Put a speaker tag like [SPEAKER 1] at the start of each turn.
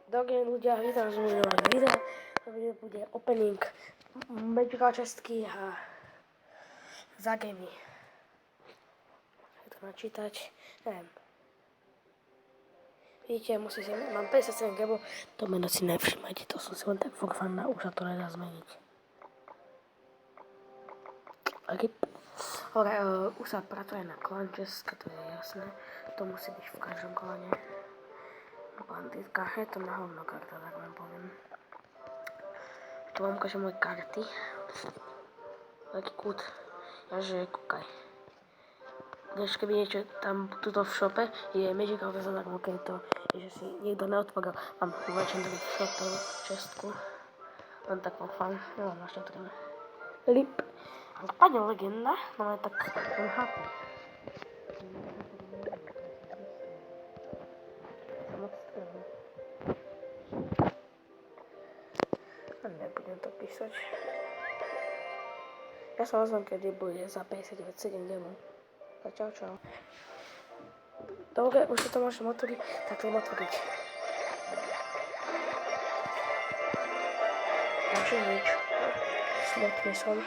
[SPEAKER 1] Dobrý ľudia, vítam z môjho videa. To bude opening Magical čestky a za gamey. Je to načítať, neviem. Vidíte, mám 57 GB, to meno si nevšimajte, to som si len tak for fun, už sa to nedá zmeniť. Už sa pracuje na klan čestka, to je jasné, to musí byť v každom klane. Banditka, je to na hovno karta, tak vám poviem. Tu vám ukážem moje karty. Taký kút. Jaže, kúkaj. Když keby niečo tam tuto v šope je Magical zadarmo, keď to je, že si niekto neotvoril. Mám legendary v šope čestku. Len tak for fun, nemám našetrené. Lip. Ale padne legenda, no je tak len chápu. Nebudem to písať. Ja sa ozvem, kedy bude za 59,7 demo. Tak čau. Dobre, už si to môžem otvoriť, tak to otvoriť. Takže nič. Smutný som.